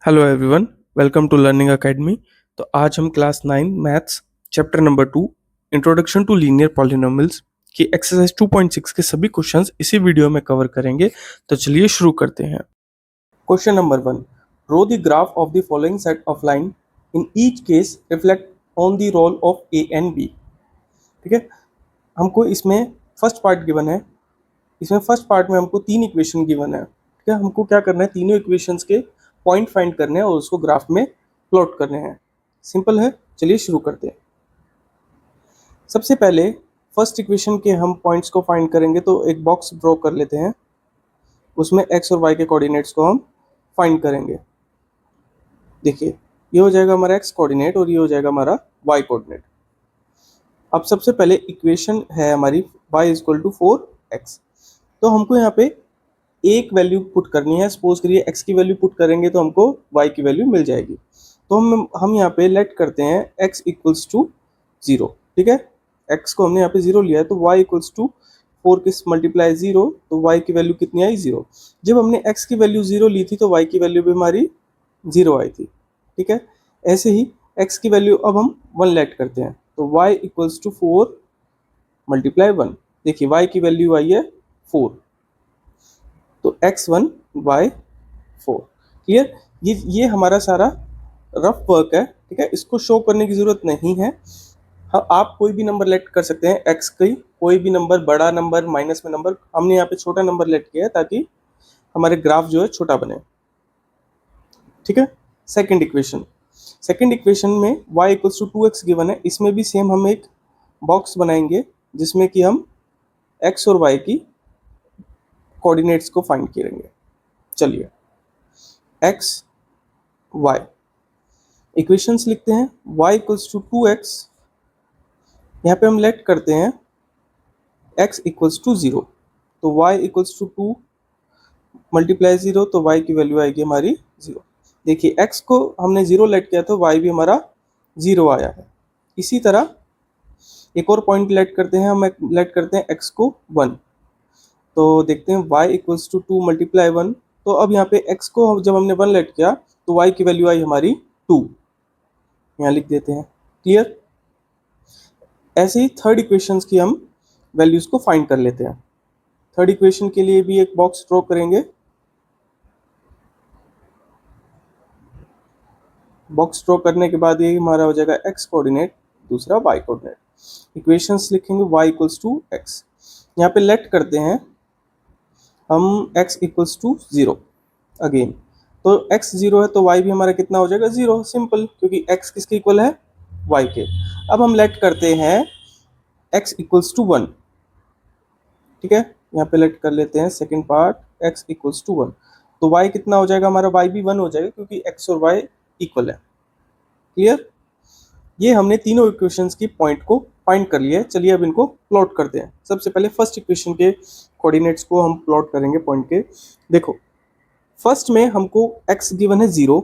Hello everyone, welcome to Learning Academy. तो आज हम class 9 maths chapter number 2 introduction to linear polynomials की exercise 2.6 के सभी क्वेश्चंस इसी वीडियो में कवर करेंगे। तो चलिए शुरू करते हैं। Question number 1, draw the graph of the following set of line in each case reflect on the role of a and b. ठीक है, हमको इसमें फर्स्ट पार्ट गिवन है। इसमें फर्स्ट पार्ट में हमको तीन इक्वेशन गिवन है। ठीक है, हमको क्या करना है, तीनों इक्वेशंस के पॉइंट फाइंड करने हैं और उसको ग्राफ में प्लॉट करने हैं। सिंपल है, चलिए शुरू करते हैं। सबसे पहले फर्स्ट इक्वेशन के हम पॉइंट्स को फाइंड करेंगे, तो एक बॉक्स ड्रॉ कर लेते हैं। उसमें एक्स और वाई के कोऑर्डिनेट्स को हम फाइंड करेंगे। देखिए, ये हो जाएगा हमारा एक्स कोऑर्डिनेट और ये हो जाएगा हमारा वाई कोऑर्डिनेट। अब सबसे पहले इक्वेशन है हमारी y इक्वल टू 4x। तो हमको यहाँ पे एक वैल्यू पुट करनी है। सपोज करिए x की वैल्यू पुट करेंगे तो हमको y की वैल्यू मिल जाएगी। तो हम यहाँ पे लेट करते हैं x इक्वल्स टू 0। ठीक है, x को हमने यहाँ पे 0 लिया है, तो y इक्वल्स टू 4 के मल्टीप्लाई 0, तो y की वैल्यू कितनी आई, 0। जब हमने x की वैल्यू 0 ली थी तो y की वैल्यू भी हमारी 0 आई थी। ठीक है, ऐसे ही x की वैल्यू अब हम 1 लेट करते हैं, तो y इक्वल्स टू 4 मल्टीप्लाई 1। देखिए y की वैल्यू आई है 4, तो x1 y4। क्लियर, ये हमारा सारा रफ वर्क है। ठीक है, इसको शो करने की जरूरत नहीं है। हाँ, आप कोई भी नंबर लेट कर सकते हैं, x की कोई भी नंबर, बड़ा नंबर, माइनस में नंबर। हमने यहाँ पे छोटा नंबर लेट किया है ताकि हमारे ग्राफ जो है छोटा बने। ठीक है, सेकंड इक्वेशन में y equals to 2x given है। इसमें भी सेम हम एक बॉक्स बनाएंगे जिसमें कि हम x और y की कोऑर्डिनेट्स को फाइंड करेंगे। चलिए, x y इक्वेशंस लिखते हैं। y इक्वल्स टू 2x, यहाँ पे हम लेट करते हैं x इक्वल्स टू 0, तो y इक्वल्स टू 2 मल्टीप्लाई 0, तो y की वैल्यू आएगी हमारी 0। देखिए, x को हमने 0 लेट किया तो y भी हमारा 0 आया है। इसी तरह एक और पॉइंट लेट करते हैं, हम लेट करते हैं x को 1, तो देखते हैं y इक्वल्स टू 2 मल्टीप्लाई 1। तो अब यहाँ पे x को जब हमने 1 लेट किया तो y की वैल्यू आई हमारी 2, यहाँ लिख देते हैं। क्लियर, ऐसे ही थर्ड इक्वेशंस की हम वैल्यूज को फाइंड कर लेते हैं। थर्ड इक्वेशन के लिए भी एक बॉक्स ड्रॉ करेंगे। बॉक्स ड्रॉ करने के बाद ये हमारा हो जाएगा x कोऑर्डिनेट, दूसरा y कोऑर्डिनेट। इक्वेशंस लिखेंगे y इक्वल्स टू x, यहाँ पे लेट करते हैं हम x इक्वल्स टू 0 अगेन। तो x 0 है तो y भी हमारा कितना हो जाएगा, 0। सिंपल, क्योंकि x किसके इक्वल है, y के। अब हम लेट करते हैं x इक्वल्स टू 1। ठीक है, यहाँ पे लेट कर लेते हैं second part, x equals to 1, तो y कितना हो जाएगा हमारा, y भी 1 हो जाएगा क्योंकि x और y इक्वल है। क्लियर, ये हमने तीनों इक्वेशंस की पॉइंट को फाइंड कर लिया है। चलिए अब इनको प्लॉट करते हैं। सबसे पहले फर्स्ट इक्वेशन के कोऑर्डिनेट्स को हम प्लॉट करेंगे पॉइंट के। देखो, फर्स्ट में हमको x गिवन है 0,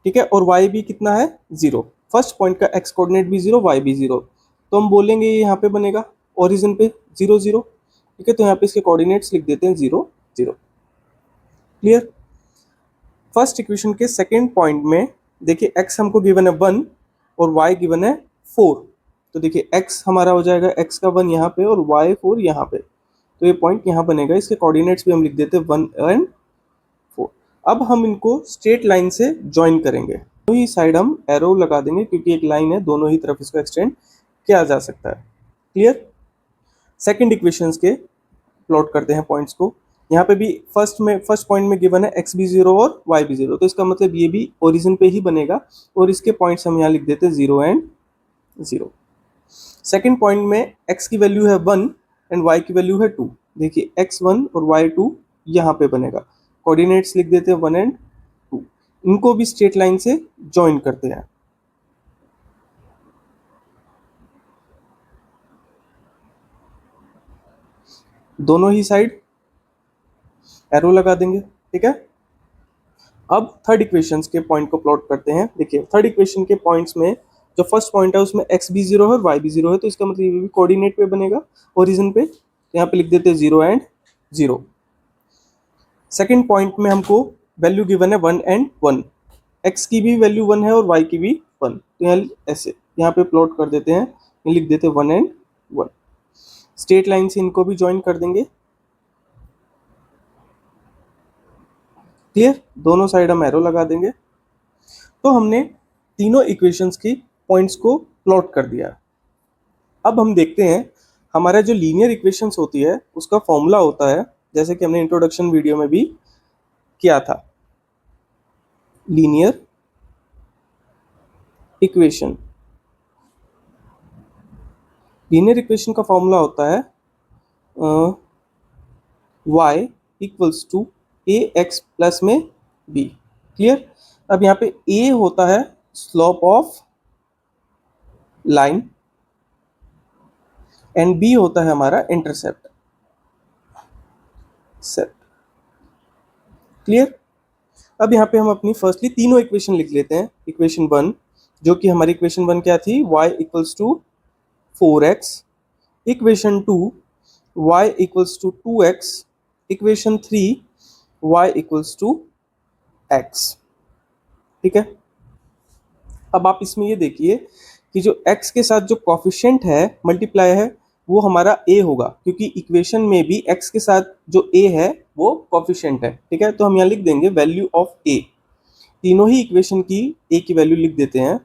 ठीक है, और y भी कितना है, 0। फर्स्ट पॉइंट का x कोऑर्डिनेट भी 0, y भी 0, तो हम बोलेंगे ये यहाँ पे बनेगा ओरिजिन पे 0 0। ठीक है, तो यहाँ पे इसके कोऑर्डिनेट्स लिख देते हैं 0 0। क्लियर, फर्स्ट इक्वेशन के सेकेंड पॉइंट में देखिए x हमको गिवन है 1 और y गिवन है 4, तो देखिए x हमारा हो जाएगा x का 1 यहाँ पे और y 4 यहाँ पे, तो ये पॉइंट यहाँ बनेगा। इसके कोऑर्डिनेट्स भी हम लिख देते हैं 1 एंड 4। अब हम इनको स्ट्रेट लाइन से ज्वाइन करेंगे, तो ही साइड हम एरो लगा देंगे क्योंकि एक लाइन है, दोनों ही तरफ इसको एक्सटेंड किया जा सकता है। क्लियर, सेकंड इक्वेशंस के प्लॉट करते हैं पॉइंट्स को। यहाँ पे भी फर्स्ट पॉइंट में गिवन है x भी 0 और y भी 0, तो इसका मतलब ये भी ओरिजिन पे ही बनेगा और इसके पॉइंट्स हम यहाँ लिख देते हैं 0 एंड 0। सेकंड पॉइंट में x की वैल्यू है 1 एंड y की वैल्यू है 2, देखिए x1 और y2 यहाँ पे बनेगा। कोऑर्डिनेट्स लिख देते हैं 1 एंड 2, इनको भी स्ट्रेट लाइन से ज्वाइन करते हैं। दोनों ही साइड एरो लगा देंगे। ठीक है, अब थर्ड इक्वेशंस के पॉइंट को प्लॉट करते हैं। देखिए, थर्ड इक्वेशन के पॉइंट्स में जो फर्स्ट पॉइंट है उसमें x भी 0 है और y भी 0 है, तो इसका मतलब ये भी कोऑर्डिनेट पे बनेगा ओरिजिन पे, तो यहाँ पे लिख देते हैं 0 एंड 0। सेकंड पॉइंट में हमको वैल्यू गिवन है 1 एंड 1, x की भी वैल्यू 1 है और y की भी 1, तो यहाँ ऐसे यहाँ पे प्लॉट कर देते हैं, ये लिख देते हैं 1 एंड 1। स्ट्रेट लाइन से इनको भी ज्वाइन कर देंगे। क्लियर, दोनों साइड हम एरो लगा देंगे। तो हमने तीनों इक्वेशंस की पॉइंट्स को प्लॉट कर दिया। अब हम देखते हैं हमारा जो लीनियर इक्वेशंस होती है उसका फॉर्मूला होता है, जैसे कि हमने इंट्रोडक्शन वीडियो में भी किया था। लीनियर इक्वेशन, लीनियर इक्वेशन का फॉर्मूला होता है y equals to A x plus में b। क्लियर, अब यहाँ पे a होता है slope of line and b होता है हमारा इंटरसेप्ट सेट। क्लियर, अब यहाँ पे हम अपनी फर्स्टली तीनों इक्वेशन लिख लेते हैं। इक्वेशन 1, जो कि हमारी इक्वेशन 1 क्या थी, y equals to 4x। Equation 2, y equals to 2x। Equation 3, y equals to x। ठीक है, अब आप इसमें ये देखिए कि जो x के साथ जो कॉफिशिएंट है मल्टीप्लाई है वो हमारा a होगा, क्योंकि इक्वेशन में भी x के साथ जो a है वो कॉफिशिएंट है। ठीक है, तो हम यहाँ लिख देंगे वैल्यू ऑफ a। तीनों ही इक्वेशन की a की वैल्यू लिख देते हैं।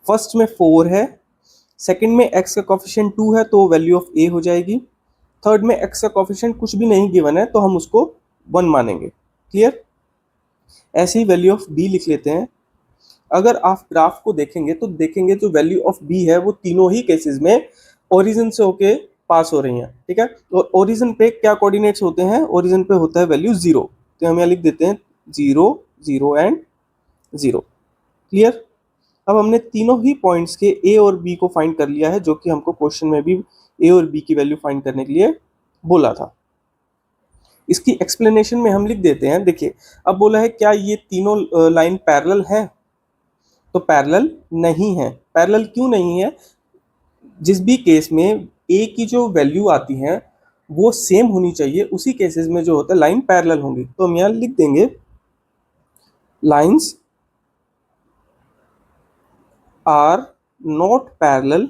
फर्स्ट में 4 है, सेकंड में x का कॉफिशिएंट 2 है तो वैल्यू ऑफ a हो जाएगी। थर्ड में x का कॉफिशिएंट कुछ भी नहीं गिवन है तो हम उसको 1 मानेंगे। क्लियर, ऐसे ही वैल्यू ऑफ b लिख लेते हैं। अगर आप ग्राफ को देखेंगे तो देखेंगे जो वैल्यू ऑफ b है वो तीनों ही केसेस में ओरिजिन से होके पास हो रही हैं। ठीक है, और ओरिजिन पे क्या कोऑर्डिनेट्स होते हैं, ओरिजिन पे होता है वैल्यू 0, तो हम यहाँ लिख देते हैं 0 0 एंड 0। क्लियर, अब हमने तीनों ही पॉइंट्स के a और b को फाइंड कर लिया है, जो कि हमको क्वेश्चन में भी a और b की वैल्यू फाइंड करने के लिए बोला था। इसकी एक्सप्लेनेशन में हम लिख देते हैं। देखिए, अब बोला है क्या ये तीनों लाइन पैरेलल है, तो पैरेलल नहीं है। पैरेलल क्यों नहीं है, जिस भी केस में a की जो वैल्यू आती है वो सेम होनी चाहिए, उसी केसेस में जो होता है लाइन पैरेलल होंगी। तो हम यहाँ लिख देंगे lines are not parallel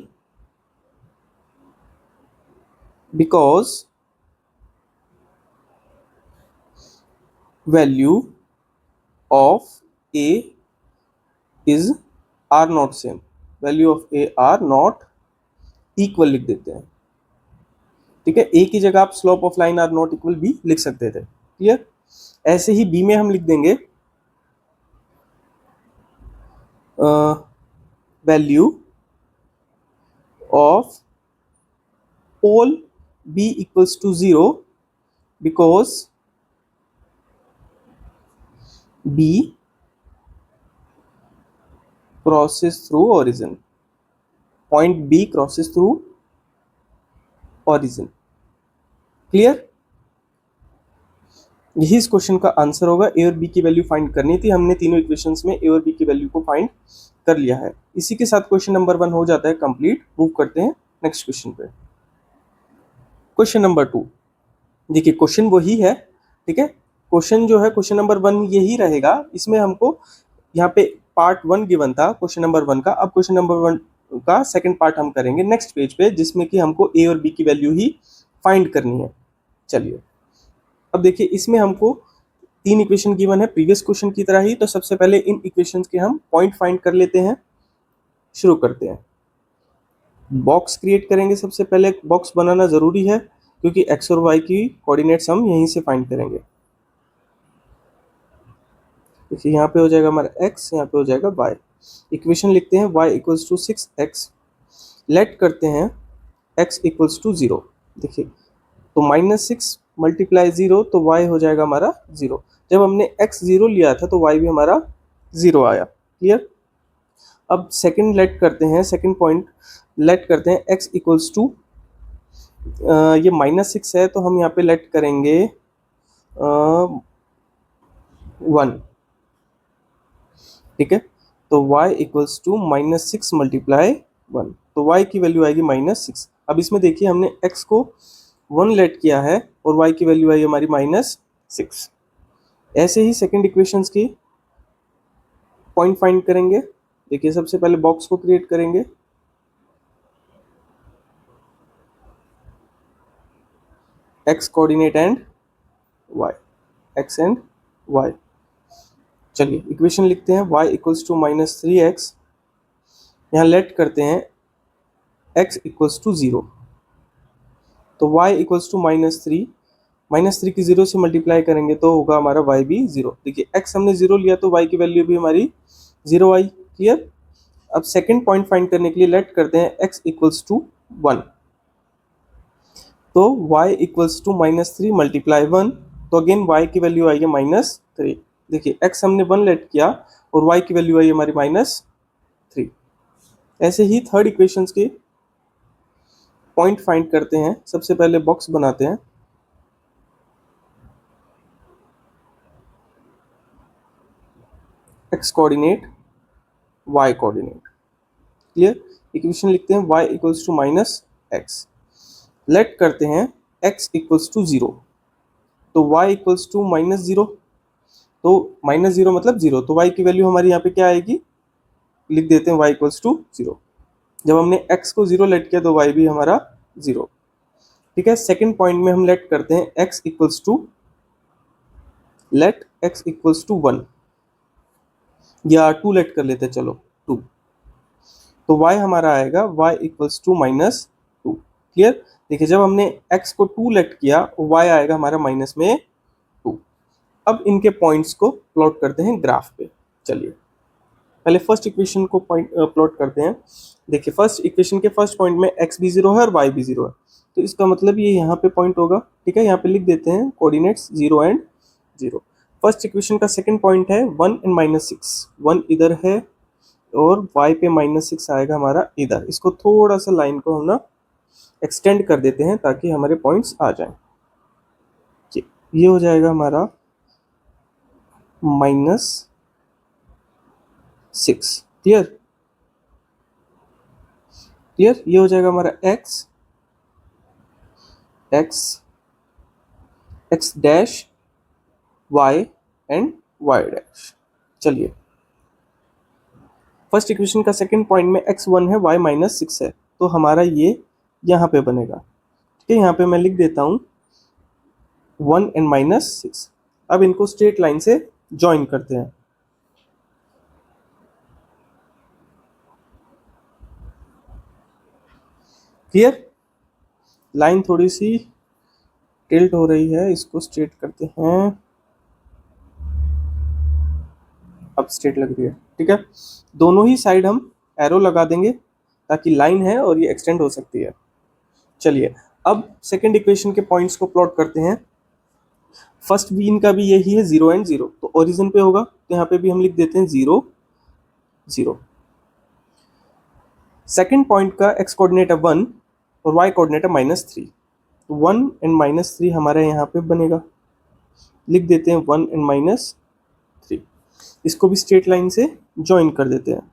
because value of a is are not same, value of a are not equal लिख देते हैं। ठीक है, a की जगह आप slope of line are not equal b लिख सकते थे। क्लियर, ऐसे ही b में हम लिख देंगे value of pole b equals to 0 because b crosses through origin, point b crosses through origin। Clear, यही इस क्वेश्चन का आंसर होगा। a और b की वैल्यू फाइंड करनी थी, हमने तीनों इक्वेशंस में a और b की वैल्यू को फाइंड कर लिया है। इसी के साथ क्वेश्चन नंबर 1 हो जाता है कंप्लीट। मूव करते हैं नेक्स्ट क्वेश्चन पे। क्वेश्चन नंबर 2, देखिए क्वेश्चन वही है। ठीक है, क्वेश्चन जो है क्वेश्चन नंबर 1 यही रहेगा। इसमें हमको यहाँ पे पार्ट 1 गिवन था क्वेश्चन नंबर 1 का, अब क्वेश्चन नंबर 1 का सेकंड पार्ट हम करेंगे नेक्स्ट पेज पे, जिसमें कि हमको a और b की वैल्यू ही फाइंड करनी है। चलिए, अब देखिए इसमें हमको 3 इक्वेशन गिवन है प्रीवियस क्वेश्चन की तरह ही। तो सबसे पहले इन इक्वेशंस के हम पॉइंट फाइंड कर लेते हैं। शुरू करते हैं, बॉक्स क्रिएट करेंगे। सबसे पहले बॉक्स बनाना जरूरी है क्योंकि x और y की कोऑर्डिनेट्स हम यहीं से फाइंड करेंगे। देखिए यहाँ पे हो जाएगा हमारा x, यहाँ पे हो जाएगा y। इक्वेशन लिखते हैं y equals to 6x, late करते हैं x इक्वल्स टू 0। देखिए तो -6 मल्टीप्लाई 0 तो y हो जाएगा हमारा 0। जब हमने x 0 लिया था तो y भी हमारा 0 आया। क्लियर, अब सेकंड लेट करते हैं, सेकंड पॉइंट लेट करते हैं x इक्वल्स टू ये -6 है तो हम यहाँ पे लेट करेंगे 1। ठीक है, तो y इक्वल्स टू -6 मल्टीप्लाई 1, तो y की वैल्यू आएगी -6। अब इसमें देखिए हमने x को 1 लेट किया है और y की वैल्यू आई हमारी -6। ऐसे ही सेकंड इक्वेशंस की पॉइंट फाइंड करेंगे। देखिए सबसे पहले बॉक्स को क्रिएट करेंगे, x coordinate and y, x and y. चलिए इक्वेशन लिखते हैं, y equals to minus three x, यहाँ लेट करते हैं x इक्वल्स टू जीरो, तो y equals to minus three की जीरो से मल्टीप्लाई करेंगे तो होगा हमारा y भी जीरो। देखिए x हमने जीरो लिया तो y की वैल्यू भी हमारी जीरो आई। क्लियर। अब सेकंड पॉइंट फाइंड करने के लिए लेट करते हैं x इक्वल्स टू वन, तो y equals to minus three multiply one, तो अगेन y की वैल्यू आई है माइनस थ्री। देखिए x हमने वन लेट किया और y की वैल्यू आई हमारी माइनस थ्री। ऐसे ही थर्ड इक्वेशंस के पॉइंट फाइंड करते हैं। सबसे पहले बॉक्स बनाते हैं, x coordinate y coordinate. Clear. Equation लिखते हैं y equals to minus x, let करते हैं x इक्वल्स टू जीरो, तो y equals to minus zero, तो माइनस जीरो मतलब जीरो, तो y की वैल्यू हमारी यहाँ पे क्या आएगी, लिख देते हैं y इक्वल्स टू जीरो। जब हमने x को जीरो लेट किया तो y भी हमारा जीरो। ठीक है। सेकंड पॉइंट में हम लेट करते हैं x equals to, let x equals to one, या टू लेट कर लेते हैं, चलो टू, तो y हमारा आएगा y equals to minus two. Clear. देखिए जब हमने x को टू लेट किया y आएगा हमारा माइनस में टू। अब इनके पॉइंट्स को प्लॉट करते हैं ग्राफ पे। चलिए पहले फर्स्ट इक्वेशन को पॉइंट प्लॉट करते हैं। देखिए फर्स्ट इक्वेशन के फर्स्ट पॉइंट में x भी जीरो है और y भी जीरो है, तो इसका मतलब ये यहाँ पे पॉइंट होगा। ठीक है, यहाँ पे लिख देते हैं coordinates zero and zero. First equation का सेकंड पॉइंट है one and minus six, one इधर है और y पे माइनस सिक्स आएगा हमारा इधर। इसको थोड़ा सा लाइन को हम ना एक्सटेंड कर देते हैं ताकि हमारे पॉइंट्स आ जाएं। ये हो जाएगा हमारा माइनस सिक्स। क्लियर। क्लियर। ये हो जाएगा हमारा x, x, x dash, y and y dash. चलिए फर्स्ट इक्वेशन का सेकंड पॉइंट में x वन है, y माइनस सिक्स है, तो हमारा ये यहाँ पे बनेगा। ठीक है, यहाँ पे मैं लिख देता हूँ वन एंड माइनस सिक्स। अब इनको स्ट्रेट लाइन से ज्वाइन करते हैं। क्लियर। लाइन थोड़ी सी टिल्ट हो रही है, इसको स्ट्रेट करते हैं। अब स्ट्रेट लग रही है। ठीक है, दोनों ही साइड हम एरो लगा देंगे ताकि लाइन है और ये एक्सटेंड हो सकती है। चलिए अब सेकंड इक्वेशन के पॉइंट्स को प्लॉट करते हैं। फर्स्ट भी इनका भी यही है, जीरो एंड जीरो, तो ओरिजिन पे होगा, तो यहाँ पे भी हम लिख देते हैं जीरो जीरो। सेकंड पॉइंट का एक्स कोऑर्डिनेट है वन और वाई कोऑर्डिनेट है माइनस थ्री, तो वन एंड माइनस थ्री हमारे यहाँ पे बनेगा। लिख देते हैं वन एंड माइनस थ्री। इसको भी स्ट्रेट लाइन से ज्वाइन कर देते हैं।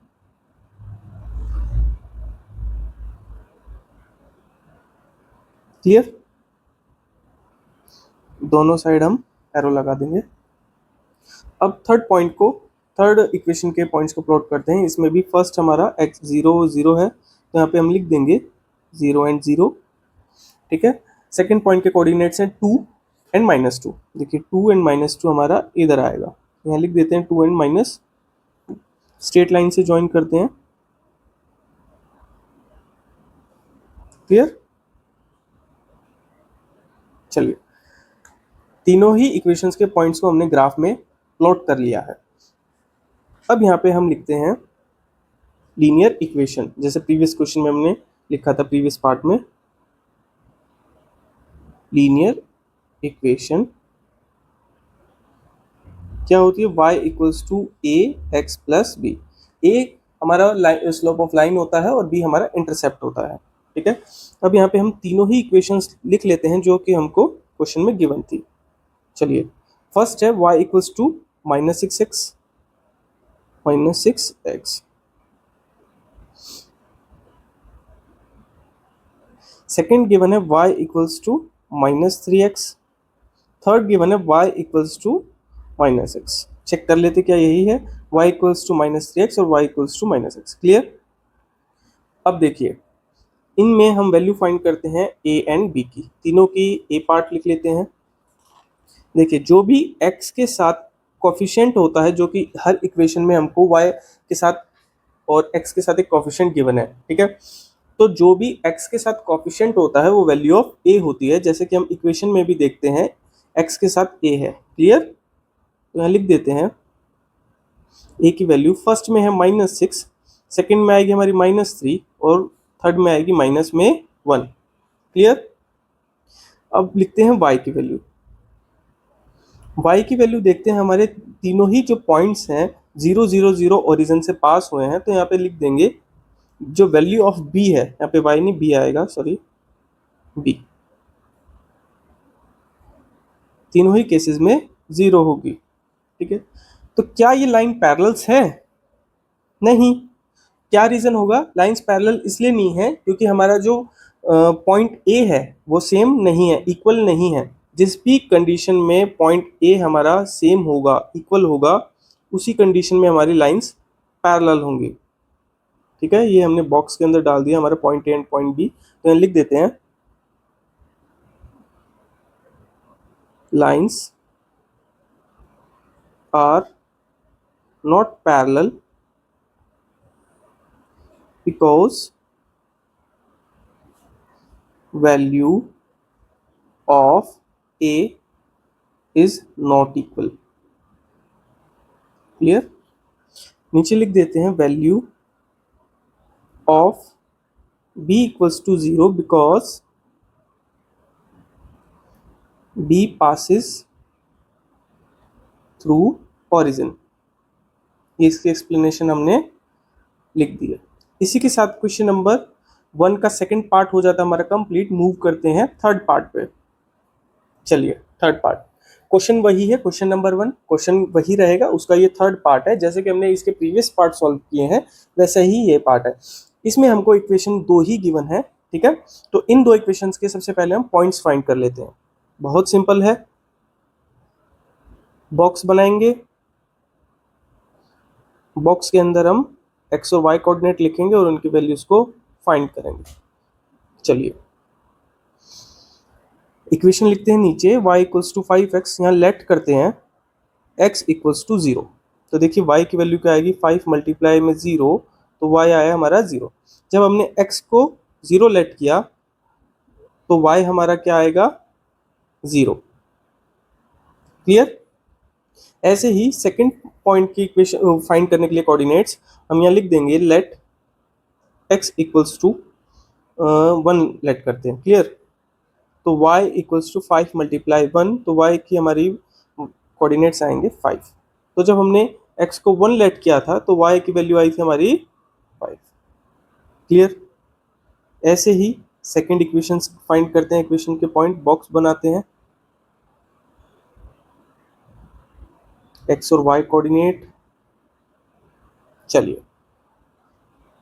क्लियर। दोनों साइड हम एरो लगा देंगे। अब थर्ड पॉइंट को, थर्ड इक्वेशन के पॉइंट्स को प्लॉट करते हैं। इसमें भी फर्स्ट हमारा x जीरो जीरो है, तो यहाँ पे हम लिख देंगे जीरो एंड जीरो। ठीक है, सेकंड पॉइंट के कोऑर्डिनेट्स हैं टू एंड माइनस टू। देखिए टू एंड माइनस टू हमारा इधर आएगा, यहाँ लिख देते हैं two and minus two. Straight line से ज्वाइन करते हैं। क्लियर। चलिए तीनों ही इक्वेशंस के पॉइंट्स को हमने ग्राफ में प्लॉट कर लिया है। अब यहाँ पे हम लिखते हैं लीनियर इक्वेशन, जैसे प्रीवियस क्वेश्चन में हमने लिखा था, प्रीवियस पार्ट में। लीनियर इक्वेशन क्या होती है, y equals to A x plus B. A हमारा स्लोप ऑफ लाइन होता है और b हमारा इंटरसेप्ट होता है। ठीक है, अब यहाँ पे हम तीनों ही इक्वेशंस लिख लेते हैं जो कि हमको क्वेश्चन में गिवन थी। चलिए फर्स्ट है y equals to minus six x, minus six x. Second given है y equals to minus three x. Third given है y equals to minus x. Check कर लेते क्या यही है, y इक्वल्स टू -3x और y equals to -x। Clear. अब देखिए इनमें हम वैल्यू फाइंड करते हैं a एंड b की, तीनों की a पार्ट लिख लेते हैं। देखिए जो भी x के साथ कोफिशिएंट होता है, जो कि हर इक्वेशन में हमको y के साथ और x के साथ एक कोफिशिएंट गिवन है, ठीक है। तो जो भी x के साथ कोफिशिएंट होता है वो वैल्यू ऑफ a होती है, जैसे कि हम इक्वेशन में भी देखते हैं x के साथ a है। क्लियर। तो यहाँ लिख देते हैं a की वैल्यू फर्स्ट में है -6, सेकंड में आएगी हमारी -3 और थर्ड में आएगी -1। क्लियर। अब लिखते हैं y की वैल्यू। y की वैल्यू देखते हैं, हमारे तीनों ही जो पॉइंट्स हैं 0 0 0 ओरिजिन से पास हुए हैं, तो यहाँ पे लिख देंगे जो वैल्यू ऑफ b है, यहाँ पे y नहीं b आएगा, सॉरी b, तीनों ही केसेस में 0 होगी। ठीक है। तो क्या ये लाइन पैरेलल्स है? नहीं। क्या रीजन होगा? लाइंस पैरेलल इसलिए नहीं है क्योंकि हमारा जो पॉइंट ए है वो सेम नहीं है, इक्वल नहीं है। जिस भी कंडीशन में पॉइंट ए हमारा सेम होगा, इक्वल होगा, उसी कंडीशन में हमारी लाइंस पैरेलल होंगी। ठीक है, ये हमने बॉक्स के अंदर डाल दिया हमारा point A and point B. तो यहाँ लिख देते हैं lines are not parallel because value of a is not equal। Clear. नीचे लिख देते हैं value of b equals to 0 because b passes through origin. ये इसकी एक्सप्लेनेशन हमने लिख दिया। इसी के साथ क्वेश्चन नंबर 1 का सेकंड पार्ट हो जाता है हमारा कंप्लीट। मूव करते हैं थर्ड पार्ट पे। चलिए थर्ड पार्ट, क्वेश्चन वही है, क्वेश्चन नंबर 1 क्वेश्चन वही रहेगा, उसका ये थर्ड पार्ट है। जैसे कि हमने इसके प्रीवियस पार्ट सॉल्व किए हैं वैसे ही ये पार्ट है। इसमें हमको इक्वेशन 2 ही गिवन है। ठीक है, तो इन दो इक्वेशंस के सबसे पहले हम पॉइंट्स फाइंड कर लेते हैं। बहुत सिंपल है, बॉक्स बनाएंगे, बॉक्स के अंदर हम x और y कोऑर्डिनेट लिखेंगे और उनकी वैल्यूज को फाइंड करेंगे। चलिए इक्वेशन लिखते हैं नीचे, y इक्वल्स टू 5x, यहाँ लेट करते हैं x इक्वल्स टू 0। तो देखिए y की वैल्यू क्या आएगी, 5 मल्टीप्लाई में 0, तो y आया हमारा 0। जब हमने x को 0 लेट किया तो y हमारा क्या आएगा, 0। क्लियर। ऐसे ही सेकंड पॉइंट की इक्वेशन फाइंड करने के लिए कोऑर्डिनेट्स हम यहाँ लिख देंगे let x equals to 1 let करते हैं। क्लियर। तो y इक्वल्स टू 5 मल्टीप्लाई 1, तो y की हमारी कोऑर्डिनेट्स आएंगे 5। तो जब हमने x को 1 लेट किया था तो y की वैल्यू आई थी हमारी 5। क्लियर। ऐसे ही सेकंड इक्वेशन फाइंड करते हैं, इक्वेशन के पॉइंट बॉक्स बनाते हैं, x और y कोऑर्डिनेट। चलिए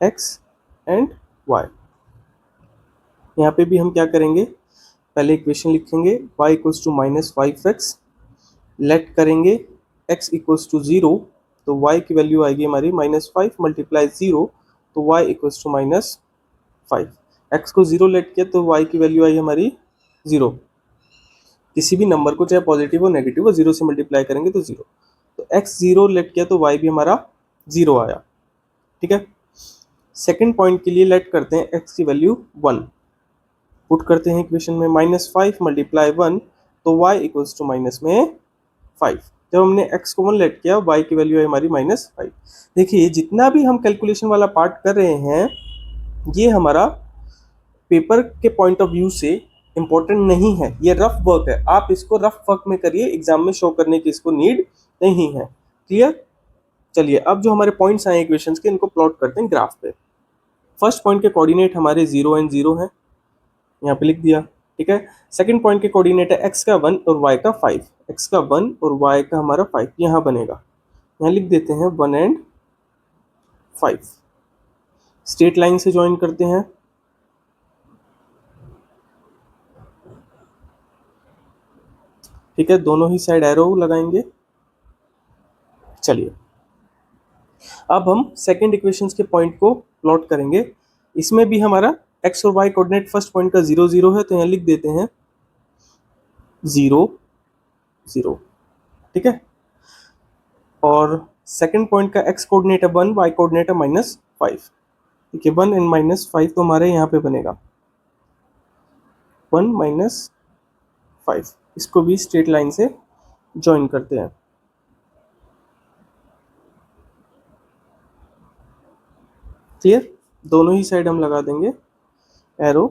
x एंड y, यहाँ पे भी हम क्या करेंगे, पहले इक्वेशन लिखेंगे y equals to -5x, let करेंगे x इक्वल्स टू 0, तो y की वैल्यू आएगी हमारी -5 मल्टीप्लाई 0, तो y इक्वल्स टू -5। x को 0 लेट किया तो y की वैल्यू आई हमारी 0। किसी भी नंबर को चाहे पॉजिटिव हो नेगेटिव हो 0 से मल्टीप्लाई करेंगे तो 0। तो x 0 लेट किया तो y भी हमारा 0 आया। ठीक है। सेकेंड पॉइंट के लिए लेट करते हैं x की वैल्यू 1, पुट करते हैं इक्वेशन में -5 मल्टीप्लाई 1, तो y इक्वल्स टू -5। जब हमने x को 1 लेट किया y की वैल्यू है हमारी -5। देखिए जितना भी हम कैलकुलेशन वाला पार्ट कर रहे हैं ये हमारा पेपर के पॉइंट ऑफ व्यू से इम्पोर्टेंट नहीं है, ये रफ वर्क है। आप इसको रफ वर्क में करिए, एग्जाम में शो करने की इसको नीड नहीं है। क्लियर। चलिए अब जो हमारे पॉइंट्स आए इक्वेशंस के, इनको प्लॉट करते हैं ग्राफ पे। फर्स्ट पॉइंट के कोऑर्डिनेट हमारे 0 एंड 0 है, यहाँ पे लिख दिया। ठीक है। सेकंड पॉइंट के कोऑर्डिनेट है x का 1 और y का 5, x का 1 और y का हमारा 5, यहाँ बनेगा, यहाँ लिख देते हैं 1 एंड 5। स्ट्रेट लाइन से ज्वाइन करते हैं, ठीक है, दोनों ही साइड एरो लगाएंगे। चलिए अब हम सेकेंड इक्वेशंस के पॉइंट को प्लॉट करेंगे। इसमें भी हमारा एक्स और वाई कोऑर्डिनेट फर्स्ट पॉइंट का 0 0 है, तो यहाँ लिख देते हैं 0 0, ठीक है। और सेकेंड पॉइंट का एक्स कोऑर्डिनेट है 1, वाई कोऑर्डिनेट है -5, ठीक है। 1 एंड -5 तो हमारे यहाँ पे बनेगा 1 -5। इसको भी स्ट्रेट लाइन से ज्वाइन करते हैं। क्लियर, दोनों ही साइड हम लगा देंगे एरो,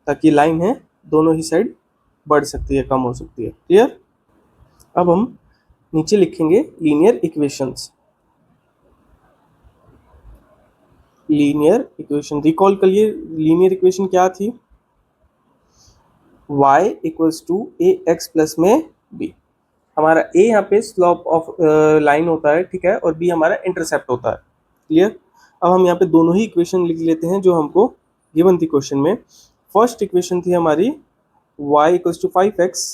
ताकि लाइन है दोनों ही साइड बढ़ सकती है, कम हो सकती है। क्लियर, अब हम नीचे लिखेंगे linear equations. Linear equation recall करिए, लीनियर इक्वेशन क्या थी? y equals to A x plus में b। हमारा a यहाँ पे स्लोप ऑफ लाइन होता है, ठीक है, और b हमारा इंटरसेप्ट होता है। क्लियर, अब हम यहाँ पे दोनों ही इक्वेशन लिख लेते हैं जो हमको गिवन थी क्वेश्चन में। फर्स्ट इक्वेशन थी हमारी y इक्वल्स टू 5x,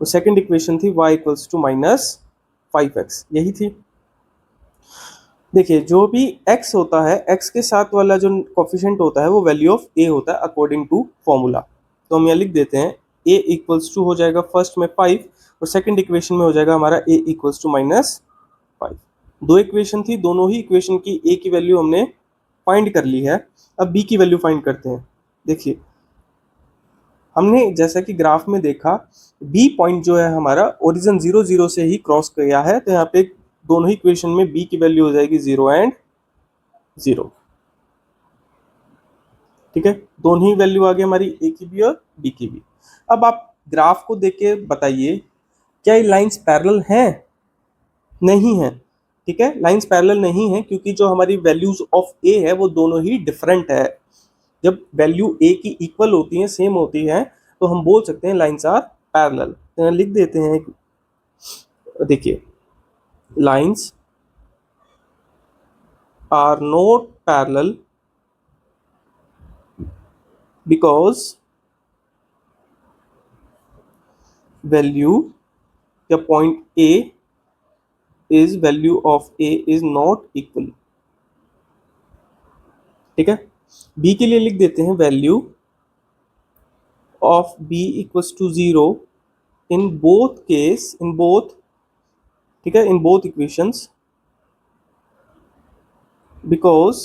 और सेकेंड इक्वेशन थी y इक्वल्स टू -5x, यही थी। देखिए जो भी x होता है, x के साथ वाला जो कोफिशिएंट होता है वो वैल्यू ऑफ a होता है अकॉर्डिंग टू फॉर्मूला। तो हम यहाँ लिख देते हैं a इक्वल्स टू हो जाएगा फर्स्ट में 5, और सेकंड इक्वेशन में हो जाएगा हमारा a इक्वल्स टू -5। दो इक्वेशन थी, दोनों ही इक्वेशन की a की वैल्यू हमने फाइंड कर ली है। अब b की वैल्यू फाइंड करते हैं। देखिए हमने जैसा कि ग्राफ में देखा, b पॉइंट जो है हमारा ओरिजिन 0 0 से ही क्रॉस किया है, तो यहाँ पे दोनों ही इक्वेशन में b की वैल्यू हो जाएगी 0 एंड 0, ठीक है। दोनों ही वैल्यू आ गई हमारी a की भी और b की भी। अब आप ग्राफ को देख के बताइए क्या ये लाइंस पैरेलल हैं? नहीं है, ठीक है, लाइंस पैरेलल नहीं है, क्योंकि जो हमारी वैल्यूज ऑफ a है वो दोनों ही डिफरेंट है। जब वैल्यू a की इक्वल होती है, सेम होती है, तो हम बोल सकते हैं लाइंस आर पैरेलल। तो लिख देते हैं, देखिए lines are not parallel because value या point A is value of A is not equal, ठीक है। B के लिए लिख देते हैं value of B equals to 0 in both case, in both, ठीक है, in both equations, because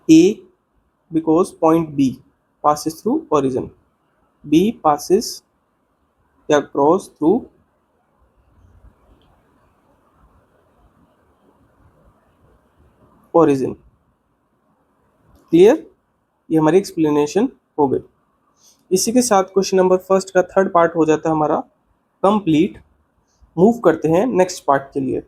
A, because point B passes through origin, B passes या cross through origin। क्लियर, ये हमारी एक्सप्लेनेशन हो गई। इसी के साथ क्वेश्चन नंबर फर्स्ट का थर्ड पार्ट हो जाता है हमारा कंप्लीट। मूव करते हैं नेक्स्ट पार्ट के लिए।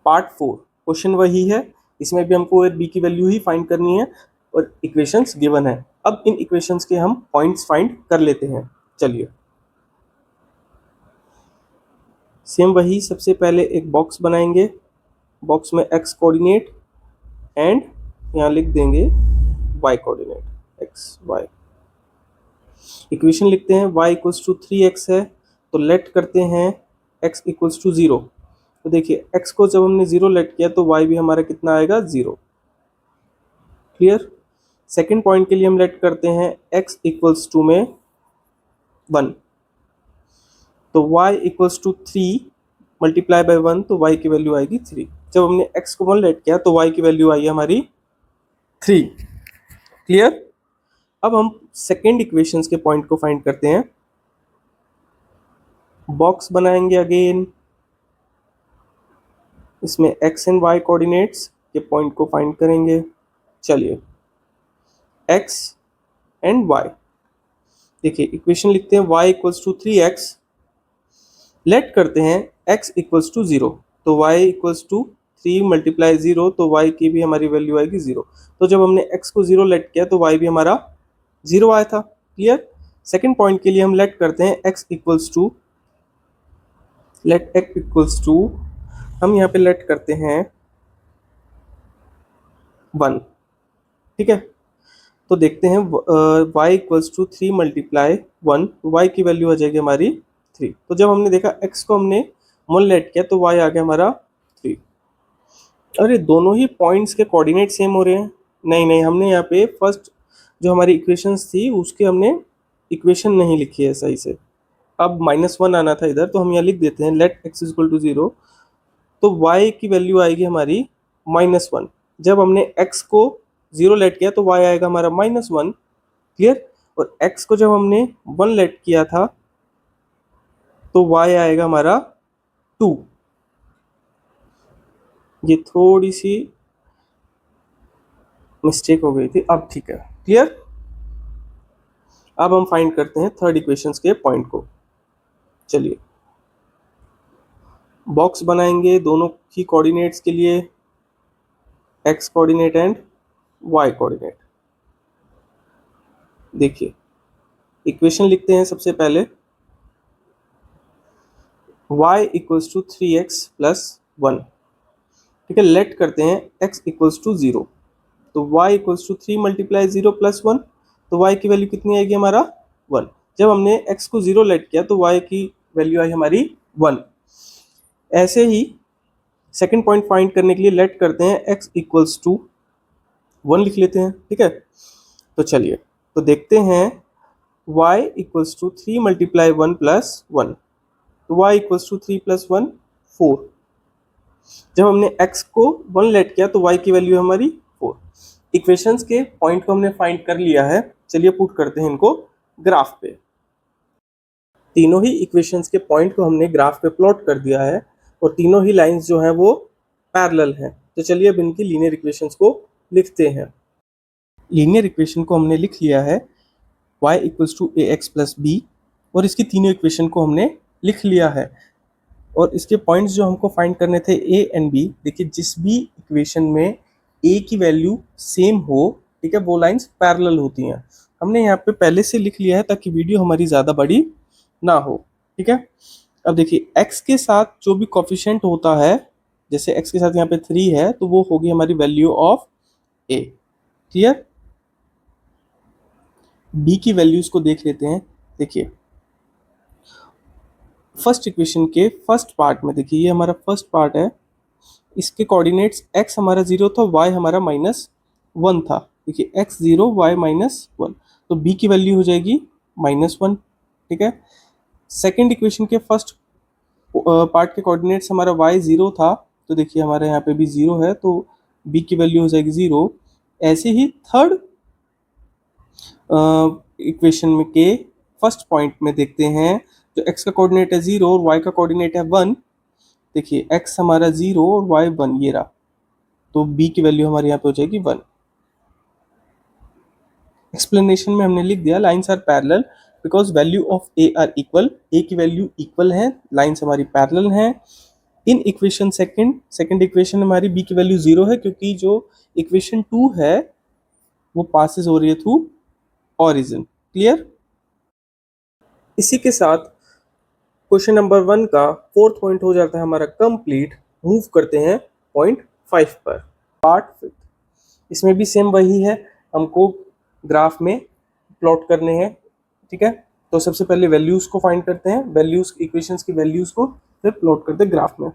पार्ट 4 क्वेश्चन वही है, इसमें भी हमको बी की वैल्यू ही फाइंड करनी है और इक्वेशंस गिवन है। अब इन इक्वेशंस के हम पॉइंट्स फाइंड कर लेते हैं। चलिए सेम वही, सबसे पहले एक बॉक्स बनाएंगे, बॉक्स में एक्स कोऑर्डिनेट एंड यहाँ लिख देंगे y coordinate, x y. Equation लिखते हैं y इक्वल्स टू 3x है, तो लेट करते हैं x इक्वल्स टू 0। तो देखिए x को जब हमने 0 लेट किया तो y भी हमारा कितना आएगा 0। क्लियर, सेकेंड पॉइंट के लिए हम लेट करते हैं x इक्वल्स टू में 1, तो y equals to 3 multiply by 1, तो y की वैल्यू आएगी 3। जब हमने x को 1 लेट किया तो y की वैल्यू आई हमारी 3। क्लियर, अब हम सेकेंड इक्वेशंस के पॉइंट को फाइंड करते हैं। बॉक्स बनाएंगे अगेन, इसमें x एंड y कोऑर्डिनेट्स के पॉइंट को फाइंड करेंगे। चलिए x एंड y, देखिए इक्वेशन लिखते हैं y equals to 3x, late करते हैं x इक्वल्स टू 0, तो y इक्वल्स टू 3 मल्टीप्लाई 0, तो y की भी हमारी वैल्यू आएगी 0। तो जब हमने x को 0 लेट किया तो y भी हमारा 0 आया था। क्लियर, सेकेंड पॉइंट के लिए हम लेट करते हैं x equals to, let x equals to, हम यहाँ पे लेट करते हैं 1, ठीक है। तो देखते हैं y इक्वल्स टू 3 मल्टीप्लाई 1, तो y की वैल्यू आ जाएगी हमारी 3। तो जब हमने देखा x को हमने 1 लेट किया तो y आ गया हमारा 3। अरे दोनों ही पॉइंट्स के कोऑर्डिनेट सेम हो रहे हैं। नहीं नहीं, हमने यहाँ पे फर्स्ट जो हमारी इक्वेशंस थी उसके हमने इक्वेशन नहीं लिखी है सही से। अब -1 आना था इधर, तो हम यहाँ लिख देते हैं लेट x इक्वल टू 0। तो y की वैल्यू आएगी हमारी -1। जब हमने x को 0 लेट किया तो y आएगा हमारा -1। क्लियर। और x को जब हमने 1 लेट किया था तो y आएगा हमारा 2। ये थोड़ी सी मिस्टेक हो गई थी, अब ठीक है। क्लियर। अब हम फाइंड करते हैं थर्ड इक्वेशंस के पॉइंट को। चलिए बॉक्स बनाएंगे दोनों की कोऑर्डिनेट्स के लिए, x coordinate and y coordinate. देखिए इक्वेशन लिखते हैं सबसे पहले, y equals to 3x plus 1। ठीक है, लेट करते हैं x इक्वल्स टू 0। तो y equals to 3 multiply 0 plus 1, तो y की वैल्यू कितनी आएगी हमारा 1। जब हमने x को 0 लेट किया तो y की वैल्यू आई हमारी 1। ऐसे ही सेकंड पॉइंट फाइंड करने के लिए लेट करते हैं x इक्वल्स टू 1 लिख लेते हैं। ठीक है, तो चलिए तो देखते हैं y equals to 3 multiply 1 plus 1, तो y इक्वल्स टू 3 प्लस 1 4। जब हमने x को 1 लेट किया तो y की वैल्यू हमारी 4। इक्वेशंस के पॉइंट को हमने फाइंड कर लिया है। चलिए पुट करते हैं इनको ग्राफ पे। तीनों ही इक्वेशंस के पॉइंट को हमने ग्राफ पे प्लॉट कर दिया है और तीनों ही लाइंस जो हैं वो पैरेलल हैं। तो चलिए अब इनकी लीनियर इक्वेशंस को लिखते हैं। लीनियर इक्वेशन को हमने लिख लिया है y equals to A x plus B, और इसकी तीनों इक्वेशन को हमने लिख लिया है। और इसके पॉइंट्स जो हमको फाइंड करने थे a एंड b, देखिए जिस भी इक्वेशन में a की वैल्यू सेम हो, ठीक है, वो लाइंस पैरेलल होती हैं। हमने यहाँ पे पहले से लिख लिया है ताकि वीडियो हमारी ज़्यादा बड़ी ना हो। ठीक है, अब देखिए x के साथ जो भी कोफिशिएंट होता है, जैसे x के साथ यहाँ पे 3 है तो वो होगी हमारी value of a। Clear. b की वैल्यूज को देख लेते हैं। देखिए फर्स्ट इक्वेशन के फर्स्ट पार्ट में, देखिए ये हमारा फर्स्ट पार्ट है, इसके कोऑर्डिनेट्स x हमारा 0 था, y हमारा -1 था। देखिए x 0 y -1, तो b की वैल्यू हो जाएगी -1। ठीक है, सेकेंड इक्वेशन के फर्स्ट पार्ट के कोऑर्डिनेट्स हमारा y 0 था, तो देखिए हमारे यहाँ पे भी 0 है, तो b की वैल्यू हो जाएगी 0। ऐसे ही थर्ड इक्वेशन में के फर्स्ट पॉइंट में देखते हैं, जो x का कोऑर्डिनेट है 0 और y का कोऑर्डिनेट है 1। देखिए x हमारा 0 और y 1, ये रहा, तो b की वैल्यू हमारे यहाँ पे हो जाएगी 1। एक्सप्लेनेशन में हमने लिख दिया lines are parallel because value of a are equal. a की वैल्यू इक्वल है, लाइंस हमारी पैरेलल हैं। इन इक्वेशन सेकंड इक्वेशन हमारी b की वैल्यू 0 है, क्योंकि जो इक्वेशन 2 है वो पासेस हो रही है थ्रू ऑरिजिन। क्लियर। इसी के साथ क्वेश्चन नंबर 1 का फोर्थ पॉइंट हो जाता है हमारा कंप्लीट। मूव करते हैं पॉइंट 5 पर, पार्ट 5। इसमें भी सेम वही है, हमको ग्राफ में प्लॉट करने हैं। ठीक है, तो सबसे पहले वैल्यूज को फाइंड करते हैं, वैल्यूज इक्वेशंस की वैल्यूज को फिर प्लॉट करते हैं ग्राफ में।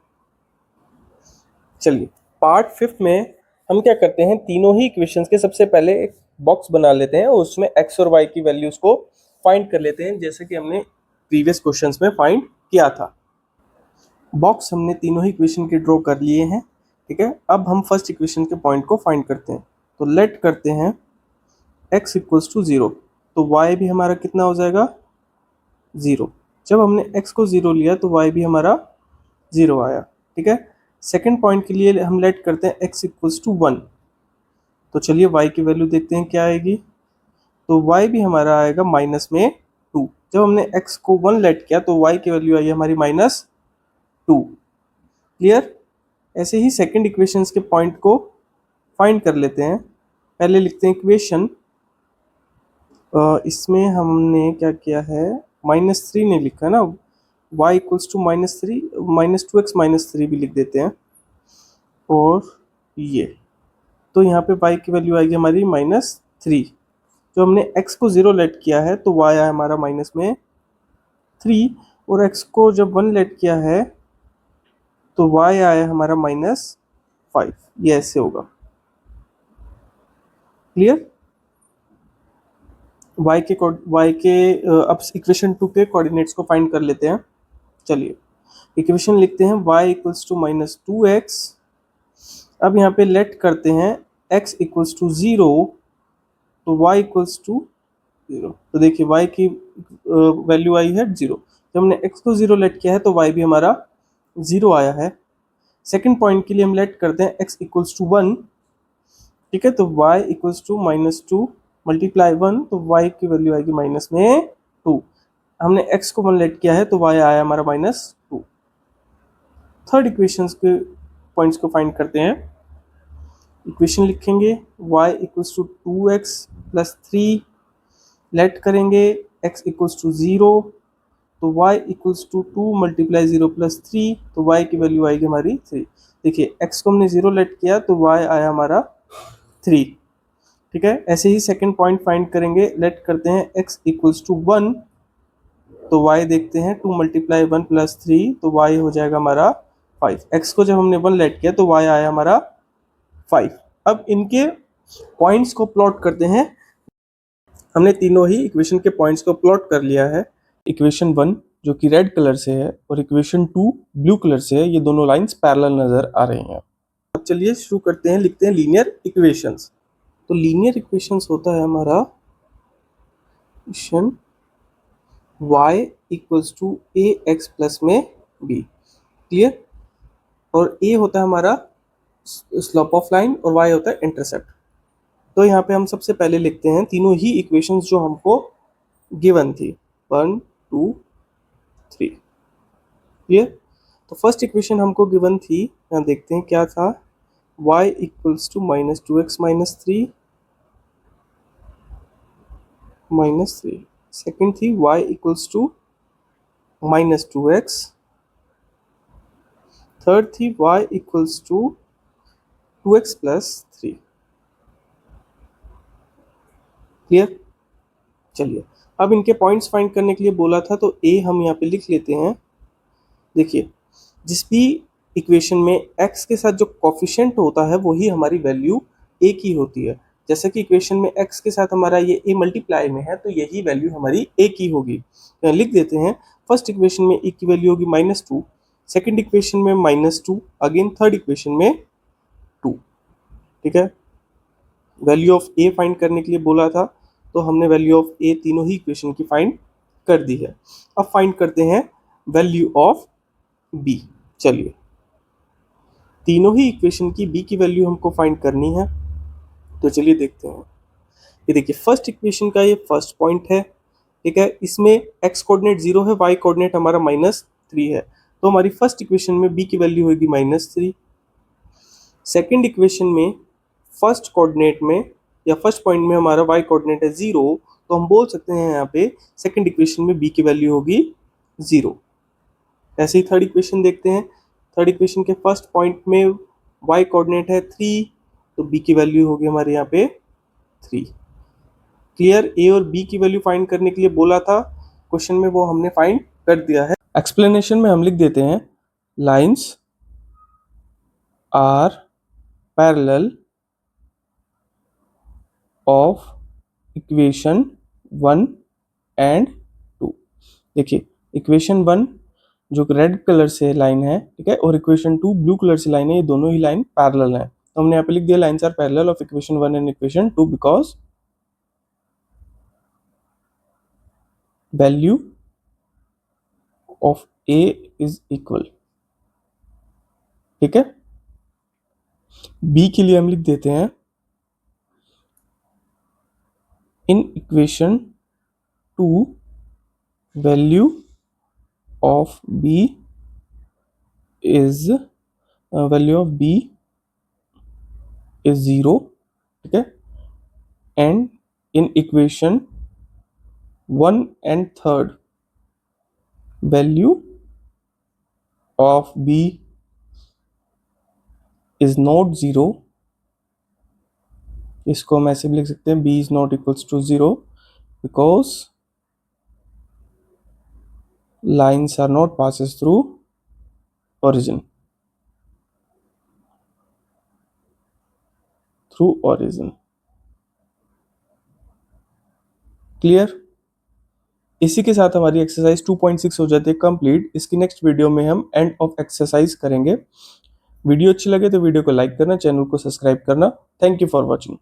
चलिए पार्ट 5 में हम क्या करते हैं, तीनों ही इक्वेशंस के सबसे पहले एक बॉक्स बना लेते हैं और उसमें x और y की वैल्यूज को फाइंड कर लेते हैं, जैसे कि हमने प्रीवियस क्वेश्चंस में फाइंड किया था। बॉक्स हमने तीनों ही इक्वेशन के ड्रॉ कर लिए हैं। ठीक है, अब हम फर्स्ट इक्वेशन के पॉइंट को फाइंड करते हैं। तो लेट करते हैं x इक्वल्स टू 0, तो y भी हमारा कितना हो जाएगा 0। जब हमने x को 0 लिया तो y भी हमारा 0 आया। ठीक है, सेकेंड पॉइंट के लिए हम लेट करते हैं x इक्वल्स टू 1, तो चलिए y की वैल्यू देखते हैं क्या आएगी। तो y भी हमारा आएगा -2। जब हमने x को 1 लेट किया तो y की वैल्यू आई हमारी -2। क्लियर। ऐसे ही सेकंड इक्वेशंस के पॉइंट को फाइंड कर लेते हैं। पहले लिखते हैं इक्वेशन, इसमें हमने क्या किया है, -3 नहीं लिखा ना, y इक्वल्स टू -3, -2x -3 भी लिख देते हैं। और ये तो यहाँ पे y की वैल्यू आएगी हमारी -3। जो हमने x को 0 लेट किया है तो y आया हमारा माइनस में 3, और x को जब 1 लेट किया है तो y आया हमारा -5। ये ऐसे होगा। क्लियर? अब इक्वेशन 2 के कोऑर्डिनेट्स को फाइंड कर लेते हैं। चलिए इक्वेशन लिखते हैं y इक्वल्स टू -2x। अब यहाँ पे लेट करते हैं x इक्वल्स टू 0, तो y इक्वल्स टू 0। तो देखिए y की वैल्यू आई है 0। जब हमने x को 0 लेट किया है तो y भी हमारा 0 आया है। सेकंड पॉइंट के लिए हम लेट करते हैं x इक्वल्स टू 1। ठीक है, तो y इक्वल्स टू -2 मल्टीप्लाई 1, तो y की वैल्यू आएगी माइनस में 2। हमने x को 1 लेट किया है तो y आया हमारा -2। थर्ड इक्वेशन के पॉइंट्स को फाइंड करते हैं। इक्वेशन लिखेंगे y equals to 2x plus 3, let करेंगे x इक्वल्स टू 0, तो y equals to 2 multiply 0 plus 3, तो y की वैल्यू आएगी हमारी 3। देखिए x को हमने 0 लेट किया तो y आया हमारा 3। ठीक है, ऐसे ही सेकंड पॉइंट फाइंड करेंगे, लेट करते हैं x इक्वल्स टू 1, तो y देखते हैं 2 मल्टीप्लाई 1 प्लस 3, तो y हो जाएगा हमारा 5। x को जब हमने 1 लेट किया तो y आया हमारा 5। अब इनके पॉइंट्स को प्लॉट करते हैं। हमने तीनों ही इक्वेशन के पॉइंट्स को प्लॉट कर लिया है। इक्वेशन 1 जो कि रेड कलर से है और इक्वेशन 2 ब्लू कलर से है, ये दोनों लाइंस पैरेलल नजर आ रही हैं। अब चलिए शुरू करते हैं, लिखते हैं लीनियर इक्वेशंस। तो लीनियर इक्वेशंस होता है हमारा equation y equals to A x plus में b। क्लियर? और a होता है हमारा स्लोप ऑफ लाइन और y होता है इंटरसेप्ट। तो यहाँ पे हम सबसे पहले लिखते हैं तीनों ही इक्वेशंस जो हमको गिवन थी, 1 2 3। क्लियर? तो फर्स्ट इक्वेशन हमको गिवन थी, यहाँ देखते हैं क्या था, y equals to -2x -3 -3। Second थी y equals to -2x। Third थी y equals to 2x plus 3। Clear? चलिए अब इनके पॉइंट्स फाइंड करने के लिए बोला था तो a हम यहाँ पे लिख लेते हैं। देखिए जिस भी इक्वेशन में x के साथ जो कोफिशिएंट होता है वही हमारी वैल्यू a की होती है। जैसे कि इक्वेशन में x के साथ हमारा ये a मल्टीप्लाई में है तो यही वैल्यू हमारी a की होगी। तो लिख देते हैं, फर्स्ट इक्वेशन में a की वैल्यू होगी -2, सेकंड इक्वेशन में -2, अगेन थर्ड इक्वेशन में 2। ठीक है, वैल्यू ऑफ a फाइंड करने के लिए बोला था तो हमने वैल्यू ऑफ a तीनों ही इक्वेशन की फाइंड कर दी है। अब फाइंड करते हैं वैल्यू ऑफ b। चलिए तीनों ही इक्वेशन की b की वैल्यू हमको फाइंड करनी है, तो चलिए देखते हैं। ये देखिए फर्स्ट इक्वेशन का ये फर्स्ट पॉइंट है। ठीक है, इसमें x कोऑर्डिनेट 0 है, y कोऑर्डिनेट हमारा -3 है, तो हमारी फर्स्ट इक्वेशन में b की वैल्यू होगी -3। सेकंड इक्वेशन में फर्स्ट कोऑर्डिनेट में या फर्स्ट पॉइंट में हमारा y कोऑर्डिनेट है 0, तो हम बोल सकते हैं यहाँ पे सेकंड इक्वेशन में b की वैल्यू होगी 0। ऐसे ही थर्ड इक्वेशन देखते हैं। थर्ड इक्वेशन के फर्स्ट पॉइंट में y कोऑर्डिनेट है 3, तो b की वैल्यू होगी हमारे यहाँ पे 3। क्लियर? a और b की वैल्यू फाइंड करने के लिए बोला था क्वेश्चन में, वो हमने फाइंड कर दिया है। एक्सप्लेनेशन में हम लिख देते हैं lines are parallel of equation 1 and 2। देखिए इक्वेशन 1 जो रेड कलर से लाइन है, ठीक है, और इक्वेशन 2 ब्लू कलर से लाइन है, ये दोनों ही लाइन पैरेलल है। तो हमने यहाँ पे लिख दिया lines are parallel of equation 1 and equation 2 because value of a is equal. ठीक है, b के लिए हम लिख देते हैं in equation 2 value of b is value of b is 0। ठीक है, and in equation 1 and third value of b is not 0 इसको हम ऐसे भी लिख सकते हैं, b is not equals to 0 because lines are not passes through origin, through origin। Clear? इसी के साथ हमारी एक्सरसाइज 2.6 हो जाती है कंप्लीट। इसकी नेक्स्ट वीडियो में हम एंड ऑफ एक्सरसाइज करेंगे। वीडियो अच्छी लगे तो वीडियो को लाइक करना, चैनल को सब्सक्राइब करना। Thank you for watching.